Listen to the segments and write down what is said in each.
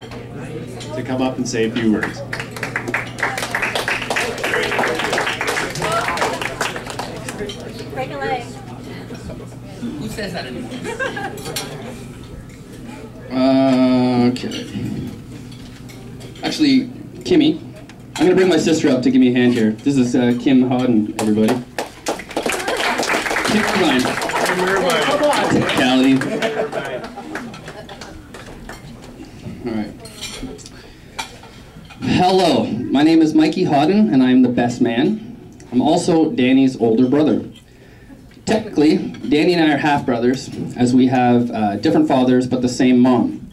to come up and say a few words. Break a leg. Who says that anymore? Okay. Actually, Kimmy, I'm going to bring my sister up to give me a hand here. This is Kim Hodden, everybody. Kim Irvine. Come on. Technicality. All right. Hello, my name is Mikey Hodden, and I am the best man. I'm also Danny's older brother. Technically, Danny and I are half-brothers, as we have different fathers but the same mom.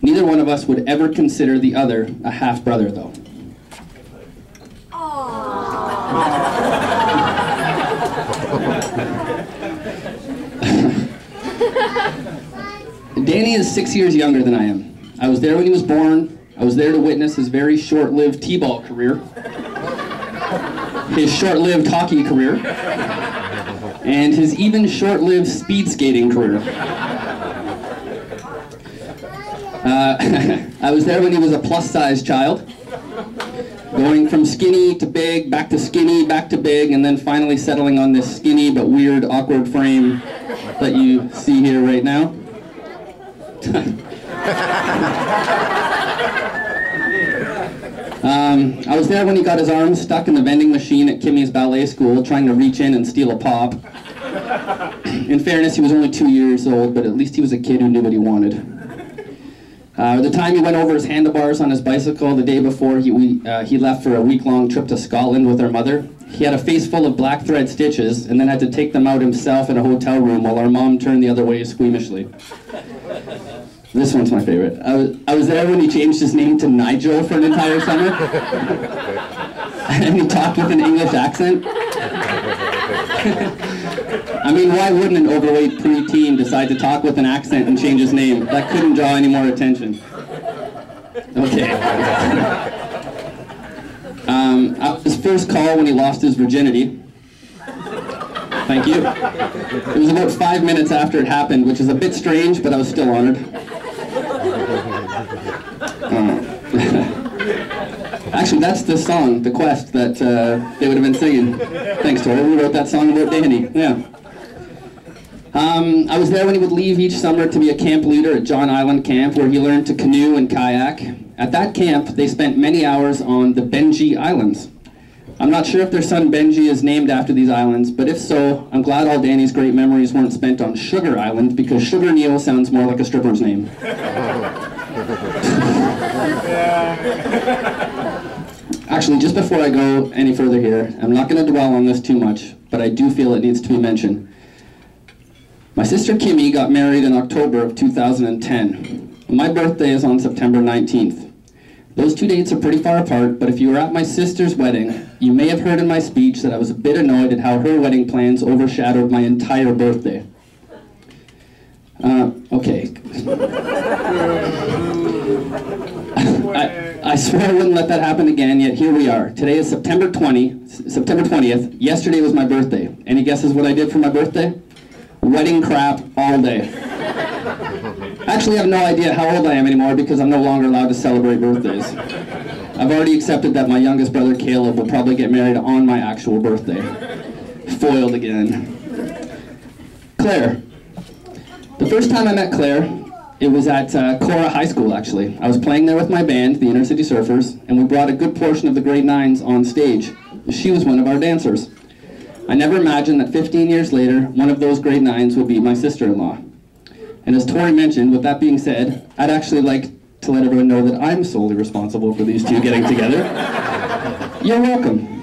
Neither one of us would ever consider the other a half-brother, though. Danny is 6 years younger than I am. I was there when he was born. I was there to witness his very short-lived t-ball career, his short-lived hockey career, and his even short-lived speed skating career. I was there when he was a plus-size child, going from skinny to big, back to skinny, back to big, and then finally settling on this skinny but weird, awkward frame that you see here right now. I was there when he got his arms stuck in the vending machine at Kimmy's ballet school, trying to reach in and steal a pop. In fairness, he was only 2 years old, but at least he was a kid who knew what he wanted. The time he went over his handlebars on his bicycle the day before he left for a week-long trip to Scotland with our mother, he had a face full of black thread stitches and then had to take them out himself in a hotel room while our mom turned the other way squeamishly. This one's my favorite. I was there when he changed his name to Nigel for an entire summer. And he talked with an English accent. I mean, why wouldn't an overweight preteen decide to talk with an accent and change his name? That couldn't draw any more attention. Okay. His first call when he lost his virginity. Thank you. It was about 5 minutes after it happened, which is a bit strange, but I was still honored. Actually, that's the song, The Quest, that they would have been singing. Thanks, Tori. We wrote that song about Danny. Yeah. I was there when he would leave each summer to be a camp leader at John Island Camp, where he learned to canoe and kayak. At that camp, they spent many hours on the Benji Islands. I'm not sure if their son Benji is named after these islands, but if so, I'm glad all Danny's great memories weren't spent on Sugar Island, because Sugar Neil sounds more like a stripper's name. Actually, just before I go any further here, I'm not going to dwell on this too much, but I do feel it needs to be mentioned. My sister Kimmy got married in October of 2010. My birthday is on September 19th. Those two dates are pretty far apart, but if you were at my sister's wedding, you may have heard in my speech that I was a bit annoyed at how her wedding plans overshadowed my entire birthday. Okay. I swear I wouldn't let that happen again, yet here we are. Today is September 20th. Yesterday was my birthday. Any guesses what I did for my birthday? Wedding crap all day. Actually, I have no idea how old I am anymore because I'm no longer allowed to celebrate birthdays. I've already accepted that my youngest brother Caleb will probably get married on my actual birthday. Foiled again. Claire. The first time I met Claire, it was at Cora High School, actually. I was playing there with my band, the Inner City Surfers, and we brought a good portion of the grade 9s on stage. She was one of our dancers. I never imagined that 15 years later, one of those grade 9s would be my sister-in-law. And as Tori mentioned, with that being said, I'd actually like to let everyone know that I'm solely responsible for these two getting together. You're welcome.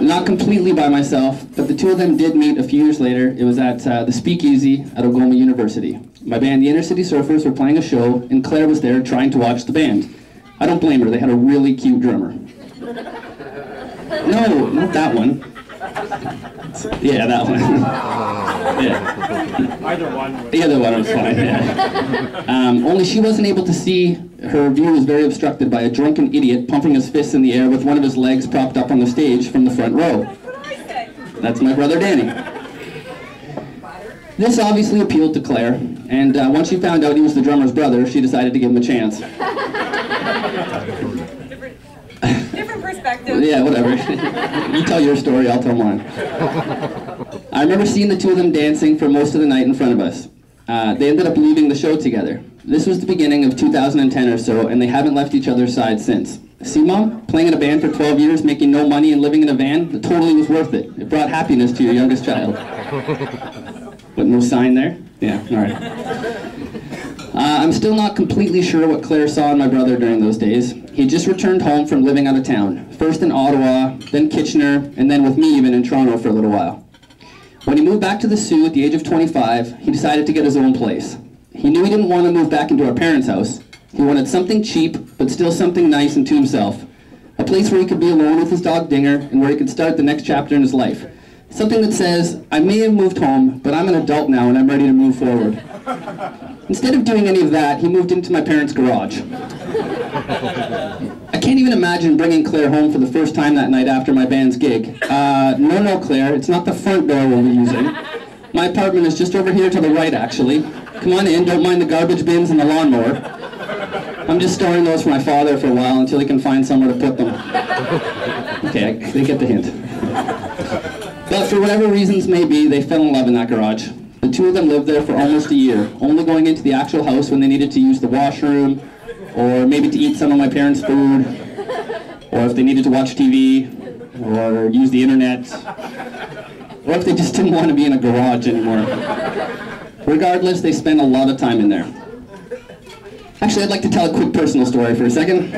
Not completely by myself, but the two of them did meet a few years later. It was at the Speakeasy at Algoma University. My band, the Inner City Surfers, were playing a show, and Claire was there trying to watch the band. I don't blame her, they had a really cute drummer. No, not that one. Yeah, that one. Yeah. Either one. The other one was fine, yeah. Only she wasn't able to see. Her view was very obstructed by a drunken idiot pumping his fists in the air with one of his legs propped up on the stage from the front row. That's my brother Danny. This obviously appealed to Claire, and once she found out he was the drummer's brother, she decided to give him a chance. Different perspective. Yeah, whatever. You tell your story, I'll tell mine. I remember seeing the two of them dancing for most of the night in front of us. They ended up leaving the show together. This was the beginning of 2010 or so, and they haven't left each other's side since. See, Mom? Playing in a band for 12 years, making no money, and living in a van? It totally was worth it. It brought happiness to your youngest child. But no sign there? Yeah, alright. I'm still not completely sure what Claire saw in my brother during those days. He just returned home from living out of town. First in Ottawa, then Kitchener, and then with me even in Toronto for a little while. When he moved back to the Soo at the age of 25, he decided to get his own place. He knew he didn't want to move back into our parents' house. He wanted something cheap, but still something nice and to himself. A place where he could be alone with his dog Dinger, and where he could start the next chapter in his life. Something that says, I may have moved home, but I'm an adult now and I'm ready to move forward. Instead of doing any of that, he moved into my parents' garage. I can't even imagine bringing Claire home for the first time that night after my band's gig. No, Claire, it's not the front door we'll be using. My apartment is just over here to the right, actually. Come on in, don't mind the garbage bins and the lawnmower. I'm just storing those for my father for a while until he can find somewhere to put them. Okay, they get the hint. But for whatever reasons may be, they fell in love in that garage. The two of them lived there for almost a year, only going into the actual house when they needed to use the washroom, or maybe to eat some of my parents' food, or if they needed to watch TV, or use the internet, or if they just didn't want to be in a garage anymore. Regardless, they spent a lot of time in there. Actually, I'd like to tell a quick personal story for a second.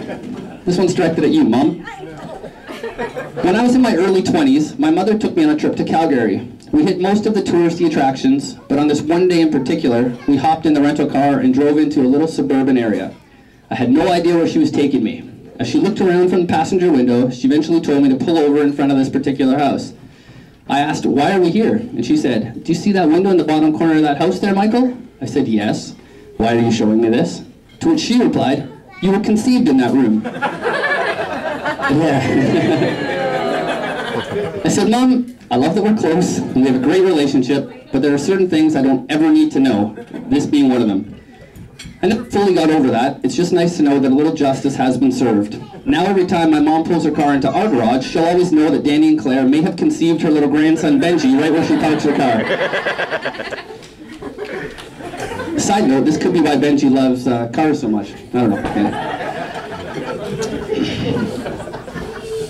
This one's directed at you, Mom. When I was in my early 20s, my mother took me on a trip to Calgary. We hit most of the touristy attractions, but on this one day in particular, we hopped in the rental car and drove into a little suburban area. I had no idea where she was taking me. As she looked around from the passenger window, she eventually told me to pull over in front of this particular house. I asked, why are we here? And she said, do you see that window in the bottom corner of that house there, Michael? I said, yes. Why are you showing me this? To which she replied, you were conceived in that room. Yeah. I said, Mom, I love that we're close, and we have a great relationship, but there are certain things I don't ever need to know, this being one of them. I never fully got over that. It's just nice to know that a little justice has been served. Now every time my mom pulls her car into our garage, she'll always know that Danny and Claire may have conceived her little grandson Benji right where she parks her car. Side note, this could be why Benji loves cars so much. I don't know. Yeah.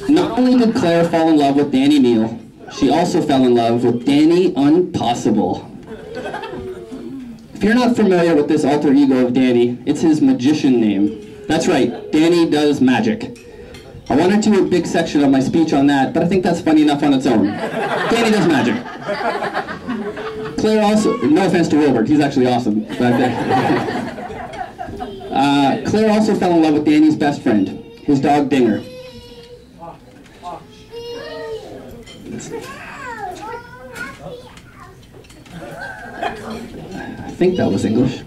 Not only did Claire fall in love with Danny Neal, she also fell in love with Danny Unpossible. If you're not familiar with this alter ego of Danny, it's his magician name. That's right, Danny does magic. I wanted to do a big section of my speech on that, but I think that's funny enough on its own. Danny does magic. Claire also, no offense to Wilbert, he's actually awesome. But, Claire also fell in love with Danny's best friend, his dog Dinger. I think that was English.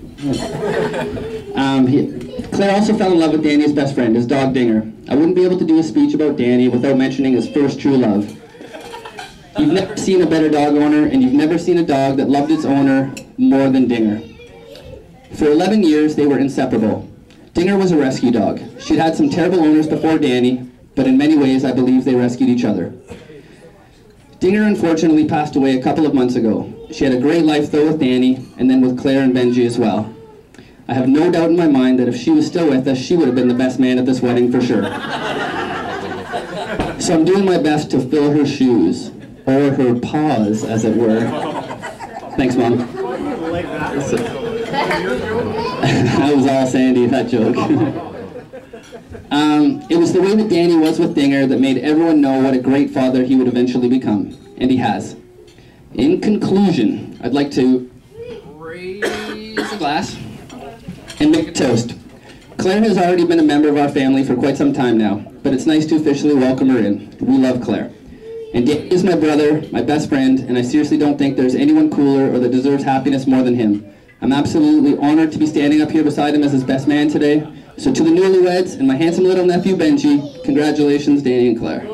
Claire also fell in love with Danny's best friend, his dog Dinger. I wouldn't be able to do a speech about Danny without mentioning his first true love. You've never seen a better dog owner, and you've never seen a dog that loved its owner more than Dinger. For 11 years, they were inseparable. Dinger was a rescue dog. She'd had some terrible owners before Danny, but in many ways, I believe they rescued each other. Dinger unfortunately passed away a couple of months ago. She had a great life though with Danny, and then with Claire and Benji as well. I have no doubt in my mind that if she was still with us, she would have been the best man at this wedding for sure. So I'm doing my best to fill her shoes, or her paws, as it were. Thanks, Mom. That was all Sandy, that joke. It was the way that Danny was with Dinger that made everyone know what a great father he would eventually become, and he has. In conclusion, I'd like to raise a glass and make a toast. Claire has already been a member of our family for quite some time now, but it's nice to officially welcome her in. We love Claire. And Danny is my brother, my best friend, and I seriously don't think there's anyone cooler or that deserves happiness more than him. I'm absolutely honored to be standing up here beside him as his best man today. So to the newlyweds and my handsome little nephew Benji, congratulations, Danny and Claire.